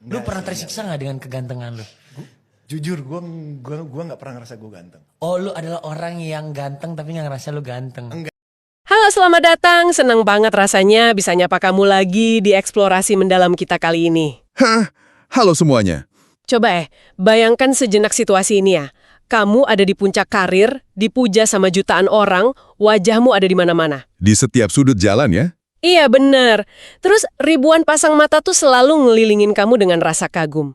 Lu pernah tersiksa gak dengan kegantengan lu? Jujur, gue nggak pernah ngerasa gue ganteng. Oh, lu adalah orang yang ganteng tapi gak ngerasa lu ganteng. Enggak. Halo, selamat datang. Senang banget rasanya bisa nyapa kamu lagi di eksplorasi mendalam kita kali ini. Halo semuanya. Coba bayangkan sejenak situasi ini ya. Kamu ada di puncak karir, dipuja sama jutaan orang, wajahmu ada di mana-mana. Di setiap sudut jalan ya? Iya bener. Terus ribuan pasang mata tuh selalu ngelilingin kamu dengan rasa kagum.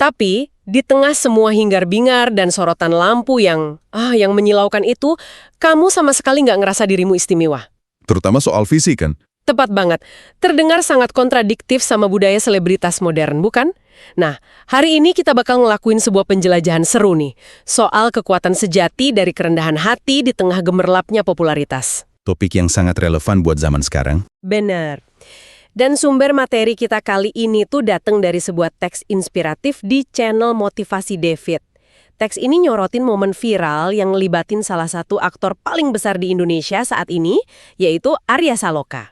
Tapi di tengah semua hingar-bingar dan sorotan lampu yang menyilaukan itu, kamu sama sekali nggak ngerasa dirimu istimewa. Terutama soal fisik kan? Tepat banget. Terdengar sangat kontradiktif sama budaya selebritas modern, bukan? Nah, hari ini kita bakal ngelakuin sebuah penjelajahan seru nih. Soal kekuatan sejati dari kerendahan hati di tengah gemerlapnya popularitas. Topik yang sangat relevan buat zaman sekarang. Bener. Dan sumber materi kita kali ini tuh datang dari sebuah teks inspiratif di channel Motivasi David. Teks ini nyorotin momen viral yang ngelibatin salah satu aktor paling besar di Indonesia saat ini, yaitu Arya Saloka.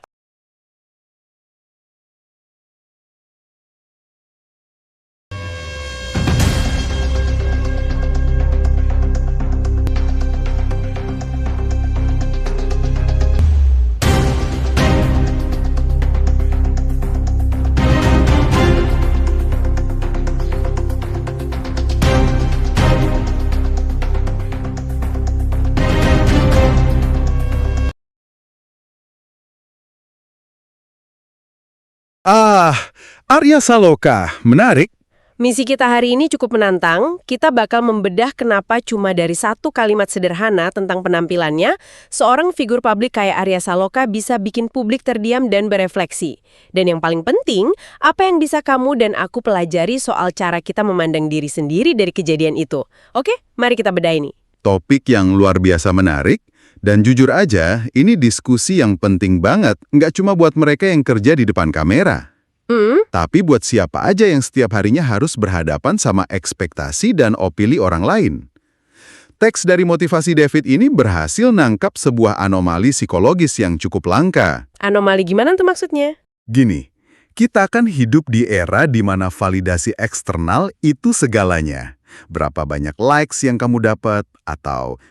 Arya Saloka, menarik. Misi kita hari ini cukup menantang. Kita bakal membedah kenapa cuma dari satu kalimat sederhana tentang penampilannya, seorang figur publik kayak Arya Saloka bisa bikin publik terdiam dan berefleksi. Dan yang paling penting, apa yang bisa kamu dan aku pelajari soal cara kita memandang diri sendiri dari kejadian itu. Oke, mari kita bedah ini. Topik yang luar biasa menarik. Dan jujur aja, ini diskusi yang penting banget. Nggak cuma buat mereka yang kerja di depan kamera. Tapi buat siapa aja yang setiap harinya harus berhadapan sama ekspektasi dan opini orang lain. Teks dari Motivasi David ini berhasil nangkap sebuah anomali psikologis yang cukup langka. Anomali gimana tuh maksudnya? Gini, kita kan hidup di era di mana validasi eksternal itu segalanya. Berapa banyak likes yang kamu dapat, atau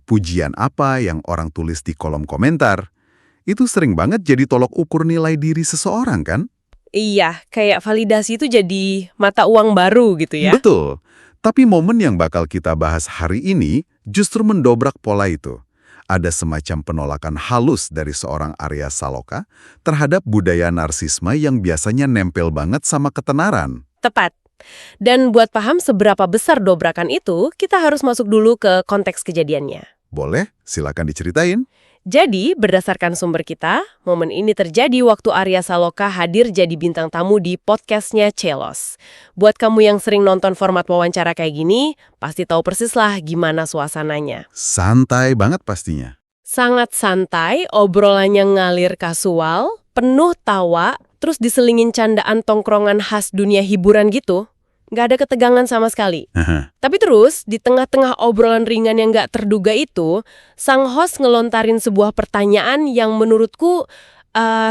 pujian apa yang orang tulis di kolom komentar. Itu sering banget jadi tolok ukur nilai diri seseorang kan? Iya, kayak validasi itu jadi mata uang baru gitu ya. Betul. Tapi momen yang bakal kita bahas hari ini justru mendobrak pola itu. Ada semacam penolakan halus dari seorang Arya Saloka terhadap budaya narsisme yang biasanya nempel banget sama ketenaran. Tepat. Dan buat paham seberapa besar dobrakan itu, kita harus masuk dulu ke konteks kejadiannya. Boleh? Silakan diceritain. Jadi, berdasarkan sumber kita, momen ini terjadi waktu Arya Saloka hadir jadi bintang tamu di podcastnya Celos. Buat kamu yang sering nonton format wawancara kayak gini, pasti tahu persis lah gimana suasananya. Santai banget pastinya. Sangat santai, obrolannya ngalir kasual, penuh tawa, terus diselingin candaan tongkrongan khas dunia hiburan gitu. Nggak ada ketegangan sama sekali. Tapi terus, di tengah-tengah obrolan ringan yang nggak terduga itu, sang host ngelontarin sebuah pertanyaan yang menurutku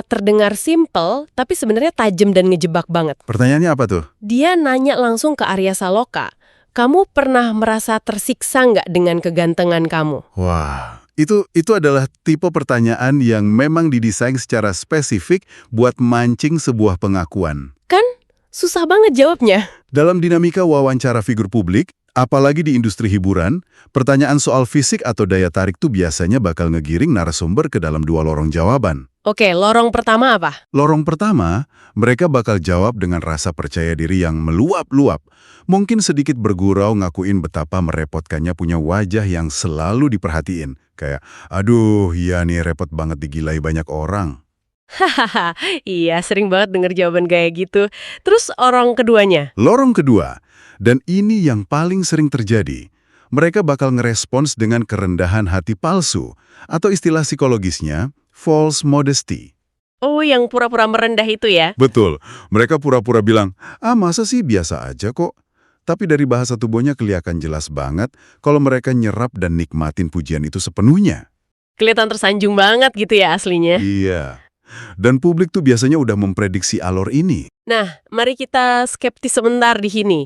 terdengar simple, tapi sebenarnya tajam dan ngejebak banget. Pertanyaannya apa tuh? Dia nanya langsung ke Arya Saloka, kamu pernah merasa tersiksa nggak dengan kegantengan kamu? Wah, itu adalah tipe pertanyaan yang memang didesain secara spesifik buat mancing sebuah pengakuan. Kan? Susah banget jawabnya. Dalam dinamika wawancara figur publik, apalagi di industri hiburan, pertanyaan soal fisik atau daya tarik tuh biasanya bakal ngegiring narasumber ke dalam dua lorong jawaban. Oke, lorong pertama apa? Lorong pertama, mereka bakal jawab dengan rasa percaya diri yang meluap-luap. Mungkin sedikit bergurau ngakuin betapa merepotkannya punya wajah yang selalu diperhatiin. Kayak, aduh, iya nih repot banget digilai banyak orang. Hahaha, iya sering banget denger jawaban kayak gitu. Terus orang keduanya? Lorong kedua, dan ini yang paling sering terjadi. Mereka bakal ngerespons dengan kerendahan hati palsu, atau istilah psikologisnya, false modesty. Oh, yang pura-pura merendah itu ya? Betul, mereka pura-pura bilang, masa sih biasa aja kok. Tapi dari bahasa tubuhnya kelihatan jelas banget kalau mereka nyerap dan nikmatin pujian itu sepenuhnya. Kelihatan tersanjung banget gitu ya aslinya? Iya. Dan publik tuh biasanya udah memprediksi alur ini. Nah, mari kita skeptis sebentar di sini.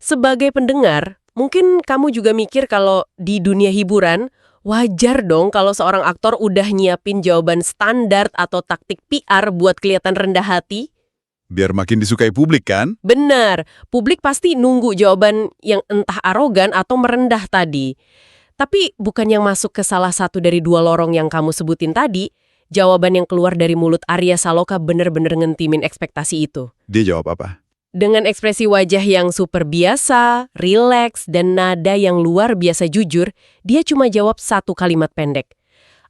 Sebagai pendengar, mungkin kamu juga mikir kalau di dunia hiburan, wajar dong kalau seorang aktor udah nyiapin jawaban standar atau taktik PR buat kelihatan rendah hati. Biar makin disukai publik kan? Benar, publik pasti nunggu jawaban yang entah arogan atau merendah tadi. Tapi bukan yang masuk ke salah satu dari dua lorong yang kamu sebutin tadi, jawaban yang keluar dari mulut Arya Saloka bener-bener ngentimin ekspektasi itu. Dia jawab apa? Dengan ekspresi wajah yang super biasa, rileks, dan nada yang luar biasa jujur, dia cuma jawab satu kalimat pendek.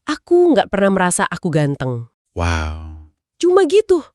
Aku nggak pernah merasa aku ganteng. Wow. Cuma gitu.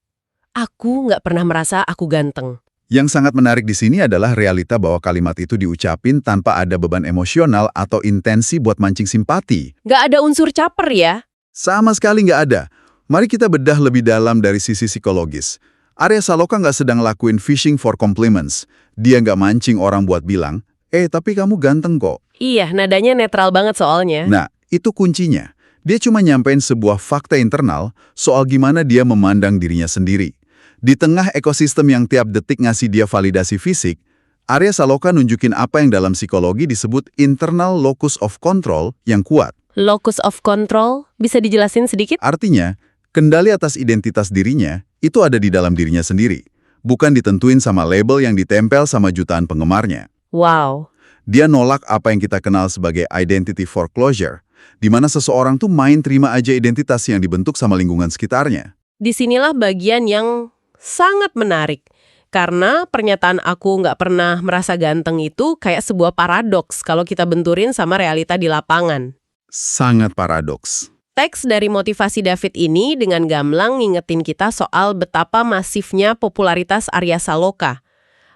Aku nggak pernah merasa aku ganteng. Yang sangat menarik di sini adalah realita bahwa kalimat itu diucapin tanpa ada beban emosional atau intensi buat mancing simpati. Nggak ada unsur caper ya. Sama sekali nggak ada. Mari kita bedah lebih dalam dari sisi psikologis. Arya Saloka nggak sedang lakuin fishing for compliments. Dia nggak mancing orang buat bilang, tapi kamu ganteng kok. Iya, nadanya netral banget soalnya. Nah, itu kuncinya. Dia cuma nyampein sebuah fakta internal soal gimana dia memandang dirinya sendiri. Di tengah ekosistem yang tiap detik ngasih dia validasi fisik, Arya Saloka nunjukin apa yang dalam psikologi disebut internal locus of control yang kuat. Locus of control, bisa dijelasin sedikit? Artinya, kendali atas identitas dirinya itu ada di dalam dirinya sendiri, bukan ditentuin sama label yang ditempel sama jutaan penggemarnya. Wow. Dia nolak apa yang kita kenal sebagai identity foreclosure, di mana seseorang tuh main terima aja identitas yang dibentuk sama lingkungan sekitarnya. Disinilah bagian yang sangat menarik. Karena pernyataan aku nggak pernah merasa ganteng itu kayak sebuah paradoks kalau kita benturin sama realita di lapangan. Sangat paradoks. Teks dari motivasi David ini dengan gamblang ngingetin kita soal betapa masifnya popularitas Arya Saloka.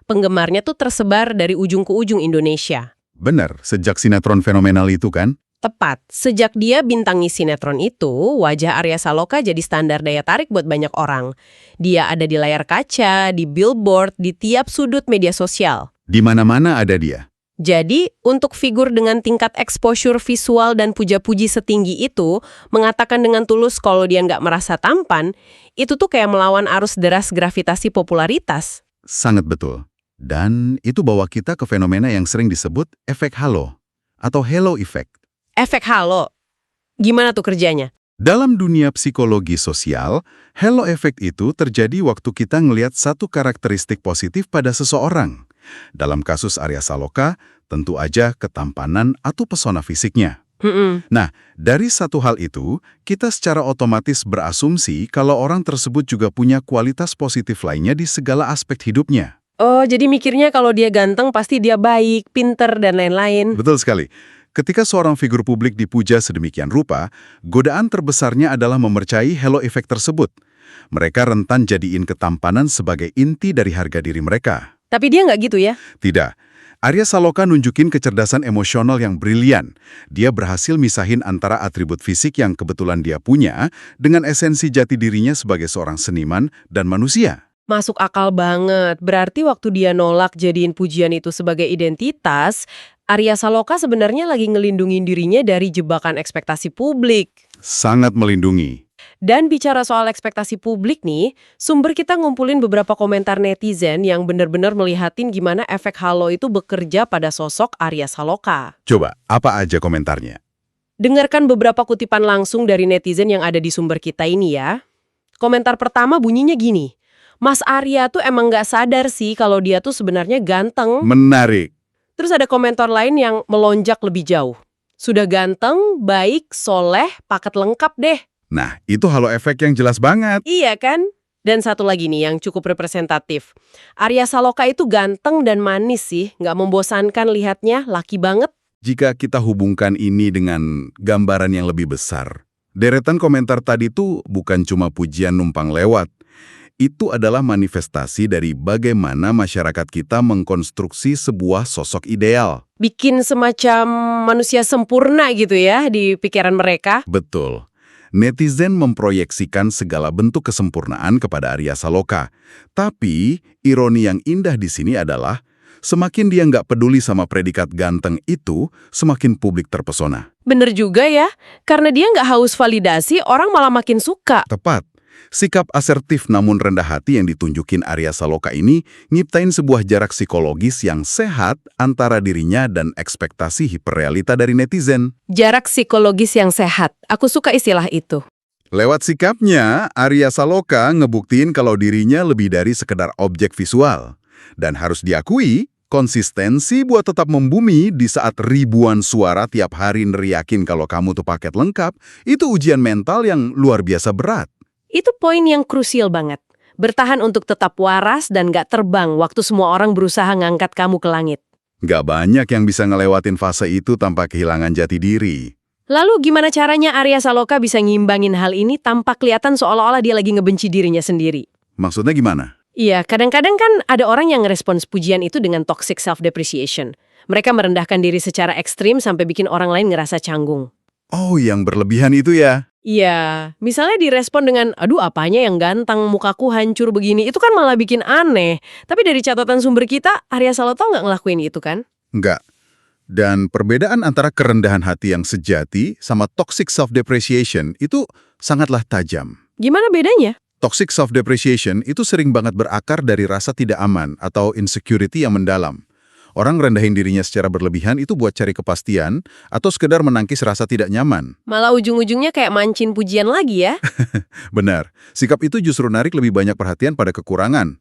Penggemarnya tuh tersebar dari ujung ke ujung Indonesia. Benar, sejak sinetron fenomenal itu kan? Tepat, sejak dia bintangi sinetron itu, wajah Arya Saloka jadi standar daya tarik buat banyak orang. Dia ada di layar kaca, di billboard, di tiap sudut media sosial. Di mana-mana ada dia. Jadi, untuk figur dengan tingkat exposure visual dan puja-puji setinggi itu, mengatakan dengan tulus kalau dia nggak merasa tampan, itu tuh kayak melawan arus deras gravitasi popularitas. Sangat betul. Dan itu bawa kita ke fenomena yang sering disebut efek halo atau halo effect. Efek halo. Gimana tuh kerjanya? Dalam dunia psikologi sosial, halo effect itu terjadi waktu kita ngelihat satu karakteristik positif pada seseorang. Dalam kasus Arya Saloka, tentu aja ketampanan atau pesona fisiknya. Nah, dari satu hal itu, kita secara otomatis berasumsi kalau orang tersebut juga punya kualitas positif lainnya di segala aspek hidupnya. Oh, jadi mikirnya kalau dia ganteng pasti dia baik, pinter, dan lain-lain. Betul sekali. Ketika seorang figur publik dipuja sedemikian rupa, godaan terbesarnya adalah memercayai halo effect tersebut. Mereka rentan jadiin ketampanan sebagai inti dari harga diri mereka. Tapi dia nggak gitu ya? Tidak. Arya Saloka nunjukin kecerdasan emosional yang brilian. Dia berhasil misahin antara atribut fisik yang kebetulan dia punya dengan esensi jati dirinya sebagai seorang seniman dan manusia. Masuk akal banget. Berarti waktu dia nolak jadiin pujian itu sebagai identitas, Arya Saloka sebenarnya lagi ngelindungin dirinya dari jebakan ekspektasi publik. Sangat melindungi. Dan bicara soal ekspektasi publik nih, sumber kita ngumpulin beberapa komentar netizen yang benar-benar melihatin gimana efek halo itu bekerja pada sosok Arya Saloka. Coba, apa aja komentarnya? Dengarkan beberapa kutipan langsung dari netizen yang ada di sumber kita ini ya. Komentar pertama bunyinya gini, Mas Arya tuh emang nggak sadar sih kalau dia tuh sebenarnya ganteng. Menarik. Terus ada komentar lain yang melonjak lebih jauh. Sudah ganteng, baik, soleh, paket lengkap deh. Nah, itu halo efek yang jelas banget. Iya kan? Dan satu lagi nih yang cukup representatif. Arya Saloka itu ganteng dan manis sih, nggak membosankan lihatnya, laki banget. Jika kita hubungkan ini dengan gambaran yang lebih besar, deretan komentar tadi tuh bukan cuma pujian numpang lewat. Itu adalah manifestasi dari bagaimana masyarakat kita mengkonstruksi sebuah sosok ideal. Bikin semacam manusia sempurna gitu ya di pikiran mereka. Betul. Netizen memproyeksikan segala bentuk kesempurnaan kepada Arya Saloka. Tapi, ironi yang indah di sini adalah, semakin dia nggak peduli sama predikat ganteng itu, semakin publik terpesona. Bener juga ya, karena dia nggak haus validasi, orang malah makin suka. Tepat. Sikap asertif namun rendah hati yang ditunjukin Arya Saloka ini nyiptain sebuah jarak psikologis yang sehat antara dirinya dan ekspektasi hiperrealita dari netizen. Jarak psikologis yang sehat. Aku suka istilah itu. Lewat sikapnya, Arya Saloka ngebuktiin kalau dirinya lebih dari sekedar objek visual. Dan harus diakui, konsistensi buat tetap membumi di saat ribuan suara tiap hari neriakin kalau kamu tuh paket lengkap, itu ujian mental yang luar biasa berat. Itu poin yang krusial banget. Bertahan untuk tetap waras dan gak terbang waktu semua orang berusaha ngangkat kamu ke langit. Gak banyak yang bisa ngelewatin fase itu tanpa kehilangan jati diri. Lalu gimana caranya Arya Saloka bisa ngimbangin hal ini tanpa kelihatan seolah-olah dia lagi ngebenci dirinya sendiri? Maksudnya gimana? Iya, kadang-kadang kan ada orang yang ngerespons pujian itu dengan toxic self-depreciation. Mereka merendahkan diri secara ekstrim sampai bikin orang lain ngerasa canggung. Oh, yang berlebihan itu ya? Iya, misalnya direspon dengan, aduh apanya yang ganteng, mukaku hancur begini, itu kan malah bikin aneh. Tapi dari catatan sumber kita, Arya Saloka nggak ngelakuin itu kan? Enggak. Dan perbedaan antara kerendahan hati yang sejati sama toxic self-depreciation itu sangatlah tajam. Gimana bedanya? Toxic self-depreciation itu sering banget berakar dari rasa tidak aman atau insecurity yang mendalam. Orang rendahin dirinya secara berlebihan itu buat cari kepastian atau sekedar menangkis rasa tidak nyaman. Malah ujung-ujungnya kayak mancin pujian lagi ya? Benar, sikap itu justru narik lebih banyak perhatian pada kekurangan.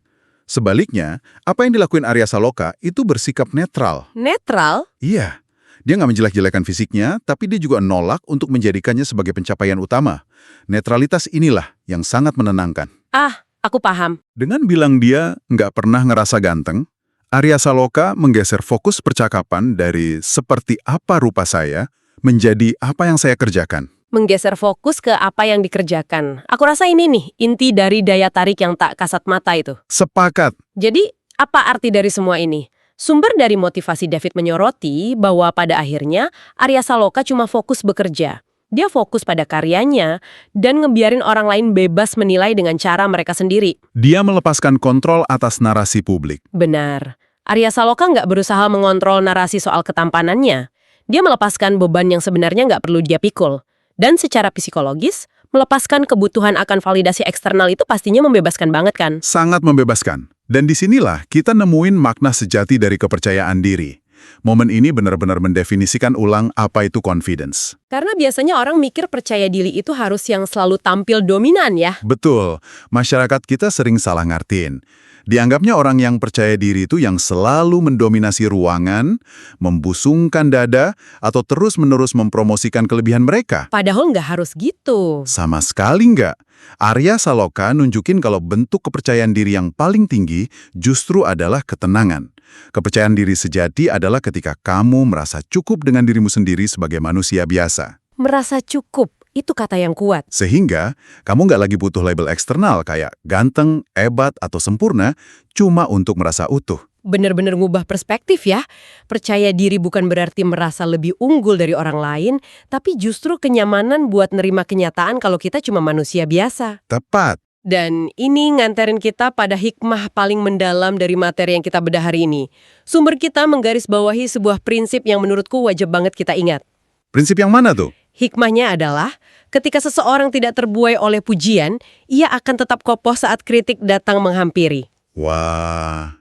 Sebaliknya, apa yang dilakuin Arya Saloka itu bersikap netral. Netral? Iya, dia nggak menjelek-jelekan fisiknya, tapi dia juga nolak untuk menjadikannya sebagai pencapaian utama. Netralitas inilah yang sangat menenangkan. Ah, aku paham. Dengan bilang dia nggak pernah ngerasa ganteng, Arya Saloka menggeser fokus percakapan dari seperti apa rupa saya menjadi apa yang saya kerjakan. Menggeser fokus ke apa yang dikerjakan. Aku rasa ini nih, inti dari daya tarik yang tak kasat mata itu. Sepakat. Jadi, apa arti dari semua ini? Sumber dari motivasi David menyoroti bahwa pada akhirnya Arya Saloka cuma fokus bekerja. Dia fokus pada karyanya dan ngebiarin orang lain bebas menilai dengan cara mereka sendiri. Dia melepaskan kontrol atas narasi publik. Benar. Arya Saloka nggak berusaha mengontrol narasi soal ketampanannya. Dia melepaskan beban yang sebenarnya nggak perlu dia pikul. Dan secara psikologis, melepaskan kebutuhan akan validasi eksternal itu pastinya membebaskan banget kan? Sangat membebaskan. Dan disinilah kita nemuin makna sejati dari kepercayaan diri. Momen ini benar-benar mendefinisikan ulang apa itu confidence. Karena biasanya orang mikir percaya diri itu harus yang selalu tampil dominan ya. Betul, masyarakat kita sering salah ngartiin. Dianggapnya orang yang percaya diri itu yang selalu mendominasi ruangan, membusungkan dada, atau terus-menerus mempromosikan kelebihan mereka. Padahal nggak harus gitu. Sama sekali nggak. Arya Saloka nunjukin kalau bentuk kepercayaan diri yang paling tinggi justru adalah ketenangan. Kepercayaan diri sejati adalah ketika kamu merasa cukup dengan dirimu sendiri sebagai manusia biasa. Merasa cukup, itu kata yang kuat. Sehingga, kamu nggak lagi butuh label eksternal kayak ganteng, hebat, atau sempurna cuma untuk merasa utuh. Bener-bener ngubah perspektif ya. Percaya diri bukan berarti merasa lebih unggul dari orang lain, tapi justru kenyamanan buat nerima kenyataan kalau kita cuma manusia biasa. Tepat. Dan ini nganterin kita pada hikmah paling mendalam dari materi yang kita bedah hari ini. Sumber kita menggarisbawahi sebuah prinsip yang menurutku wajib banget kita ingat. Prinsip yang mana tuh? Hikmahnya adalah, ketika seseorang tidak terbuai oleh pujian, ia akan tetap kokoh saat kritik datang menghampiri. Wah,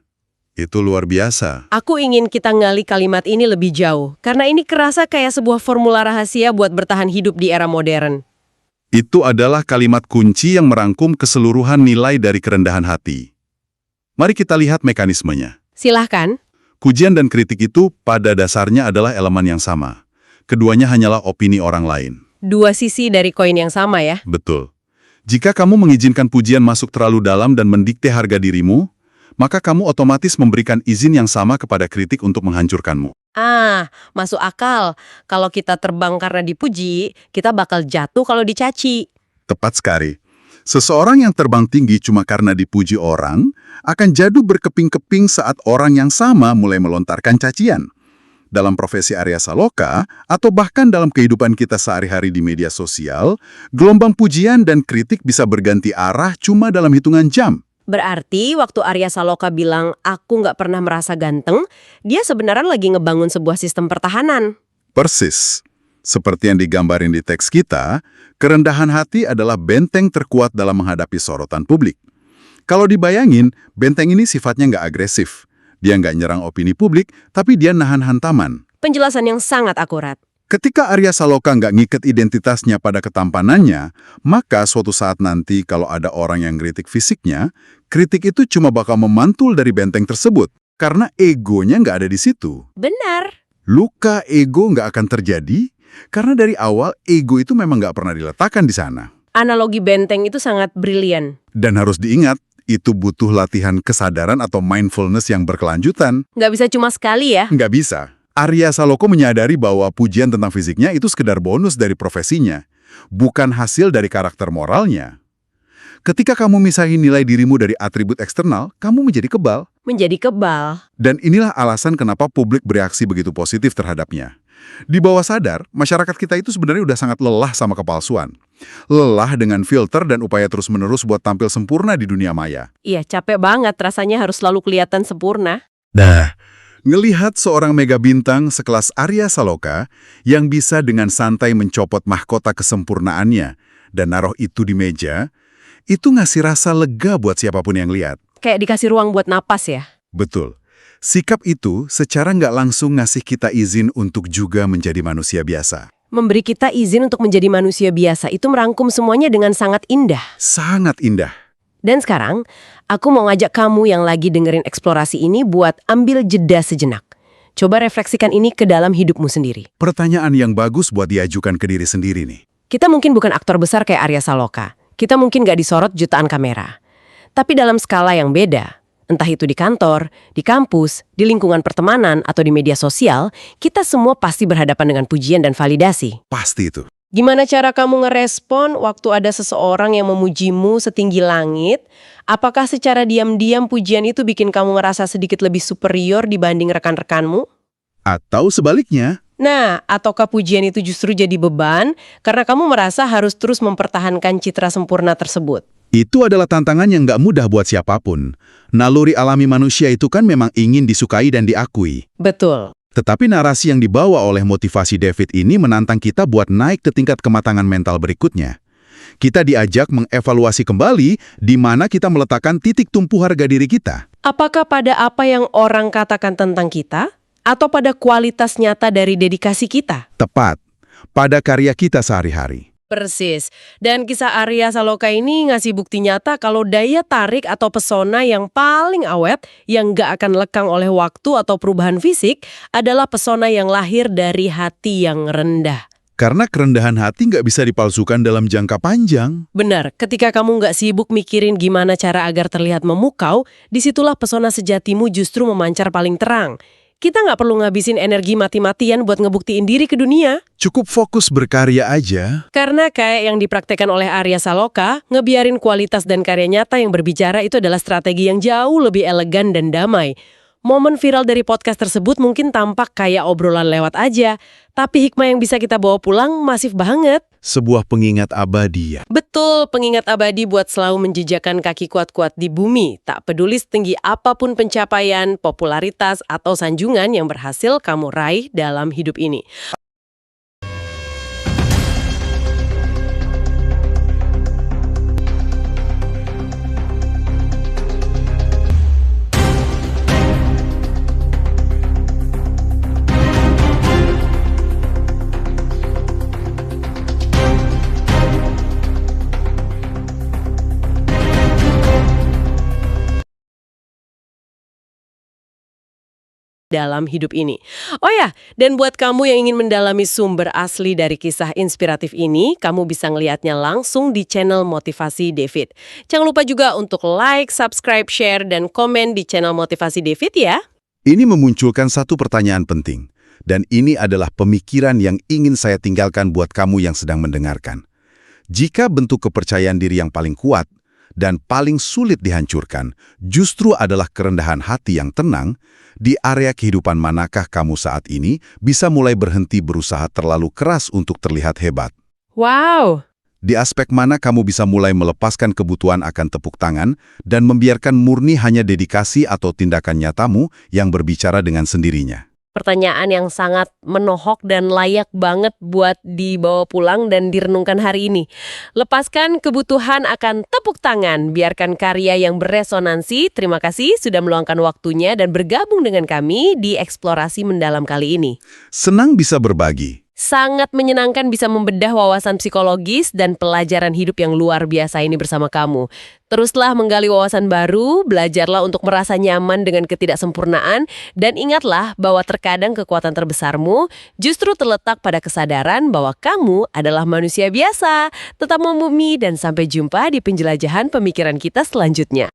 itu luar biasa. Aku ingin kita ngali kalimat ini lebih jauh, karena ini kerasa kayak sebuah formula rahasia buat bertahan hidup di era modern. Itu adalah kalimat kunci yang merangkum keseluruhan nilai dari kerendahan hati. Mari kita lihat mekanismenya. Silahkan. Pujian dan kritik itu pada dasarnya adalah elemen yang sama. Keduanya hanyalah opini orang lain. Dua sisi dari koin yang sama ya. Betul. Jika kamu mengizinkan pujian masuk terlalu dalam dan mendikte harga dirimu, maka kamu otomatis memberikan izin yang sama kepada kritik untuk menghancurkanmu. Ah, masuk akal. Kalau kita terbang karena dipuji, kita bakal jatuh kalau dicaci. Tepat sekali. Seseorang yang terbang tinggi cuma karena dipuji orang, akan jatuh berkeping-keping saat orang yang sama mulai melontarkan cacian. Dalam profesi Arya Saloka, atau bahkan dalam kehidupan kita sehari-hari di media sosial, gelombang pujian dan kritik bisa berganti arah cuma dalam hitungan jam. Berarti waktu Arya Saloka bilang, aku nggak pernah merasa ganteng, dia sebenarnya lagi ngebangun sebuah sistem pertahanan. Persis. Seperti yang digambarin di teks kita, kerendahan hati adalah benteng terkuat dalam menghadapi sorotan publik. Kalau dibayangin, benteng ini sifatnya nggak agresif. Dia nggak nyerang opini publik, tapi dia nahan hantaman. Penjelasan yang sangat akurat. Ketika Arya Saloka nggak ngiket identitasnya pada ketampanannya, maka suatu saat nanti kalau ada orang yang kritik fisiknya, kritik itu cuma bakal memantul dari benteng tersebut, karena egonya nggak ada di situ. Benar. Luka ego nggak akan terjadi, karena dari awal ego itu memang nggak pernah diletakkan di sana. Analogi benteng itu sangat brilian. Dan harus diingat, itu butuh latihan kesadaran atau mindfulness yang berkelanjutan. Nggak bisa cuma sekali ya. Nggak bisa. Arya Saloka menyadari bahwa pujian tentang fisiknya itu sekedar bonus dari profesinya, bukan hasil dari karakter moralnya. Ketika kamu misahin nilai dirimu dari atribut eksternal, kamu menjadi kebal. Menjadi kebal. Dan inilah alasan kenapa publik bereaksi begitu positif terhadapnya. Di bawah sadar, masyarakat kita itu sebenarnya udah sangat lelah sama kepalsuan. Lelah dengan filter dan upaya terus-menerus buat tampil sempurna di dunia maya. Iya, capek banget rasanya harus selalu kelihatan sempurna. Nah, ngelihat seorang mega bintang sekelas Arya Saloka yang bisa dengan santai mencopot mahkota kesempurnaannya dan naruh itu di meja, itu ngasih rasa lega buat siapapun yang lihat. Kayak dikasih ruang buat napas ya. Betul. Sikap itu secara nggak langsung ngasih kita izin untuk juga menjadi manusia biasa. Memberi kita izin untuk menjadi manusia biasa itu merangkum semuanya dengan sangat indah. Sangat indah. Dan sekarang, aku mau ngajak kamu yang lagi dengerin eksplorasi ini buat ambil jeda sejenak. Coba refleksikan ini ke dalam hidupmu sendiri. Pertanyaan yang bagus buat diajukan ke diri sendiri nih. Kita mungkin bukan aktor besar kayak Arya Saloka. Kita mungkin nggak disorot jutaan kamera. Tapi dalam skala yang beda, entah itu di kantor, di kampus, di lingkungan pertemanan, atau di media sosial, kita semua pasti berhadapan dengan pujian dan validasi. Pasti itu. Gimana cara kamu ngerespon waktu ada seseorang yang memujimu setinggi langit? Apakah secara diam-diam pujian itu bikin kamu ngerasa sedikit lebih superior dibanding rekan-rekanmu? Atau sebaliknya, Nah, ataukah pujian itu justru jadi beban karena kamu merasa harus terus mempertahankan citra sempurna tersebut? itu adalah tantangan yang nggak mudah buat siapapun. Naluri alami manusia itu kan memang ingin disukai dan diakui. Betul. Tetapi narasi yang dibawa oleh motivasi David ini menantang kita buat naik ke tingkat kematangan mental berikutnya. Kita diajak mengevaluasi kembali di mana kita meletakkan titik tumpu harga diri kita. Apakah pada apa yang orang katakan tentang kita? Atau pada kualitas nyata dari dedikasi kita? Tepat, pada karya kita sehari-hari. Persis. Dan kisah Arya Saloka ini ngasih bukti nyata kalau daya tarik atau pesona yang paling awet, yang gak akan lekang oleh waktu atau perubahan fisik, adalah pesona yang lahir dari hati yang rendah. Karena kerendahan hati nggak bisa dipalsukan dalam jangka panjang. Benar, ketika kamu nggak sibuk mikirin gimana cara agar terlihat memukau, disitulah pesona sejatimu justru memancar paling terang. Kita nggak perlu ngabisin energi mati-matian buat ngebuktiin diri ke dunia. Cukup fokus berkarya aja. Karena kayak yang dipraktekkan oleh Arya Saloka, ngebiarin kualitas dan karya nyata yang berbicara itu adalah strategi yang jauh lebih elegan dan damai. Momen viral dari podcast tersebut mungkin tampak kayak obrolan lewat aja, tapi hikmah yang bisa kita bawa pulang masif banget. Sebuah pengingat abadi ya. Betul, pengingat abadi buat selalu menjejakkan kaki kuat-kuat di bumi, tak peduli setinggi apapun pencapaian, popularitas, atau sanjungan yang berhasil kamu raih dalam hidup ini. Dalam hidup ini. Oh ya, dan buat kamu yang ingin mendalami sumber asli dari kisah inspiratif ini, kamu bisa ngelihatnya langsung di channel Motivasi David. Jangan lupa juga untuk like, subscribe, share, dan komen di channel Motivasi David ya. Ini memunculkan satu pertanyaan penting. Dan ini adalah pemikiran yang ingin saya tinggalkan buat kamu yang sedang mendengarkan. Jika bentuk kepercayaan diri yang paling kuat dan paling sulit dihancurkan justru adalah kerendahan hati yang tenang, di area kehidupan manakah kamu saat ini bisa mulai berhenti berusaha terlalu keras untuk terlihat hebat? Wow! Di aspek mana kamu bisa mulai melepaskan kebutuhan akan tepuk tangan dan membiarkan murni hanya dedikasi atau tindakan nyatamu yang berbicara dengan sendirinya? Pertanyaan yang sangat menohok dan layak banget buat dibawa pulang dan direnungkan hari ini. Lepaskan kebutuhan akan tepuk tangan, biarkan karya yang beresonansi. Terima kasih sudah meluangkan waktunya dan bergabung dengan kami di Eksplorasi Mendalam kali ini. Senang bisa berbagi. Sangat menyenangkan bisa membedah wawasan psikologis dan pelajaran hidup yang luar biasa ini bersama kamu. Teruslah menggali wawasan baru, belajarlah untuk merasa nyaman dengan ketidaksempurnaan, dan ingatlah bahwa terkadang kekuatan terbesarmu justru terletak pada kesadaran bahwa kamu adalah manusia biasa. Tetap membumi dan sampai jumpa di penjelajahan pemikiran kita selanjutnya.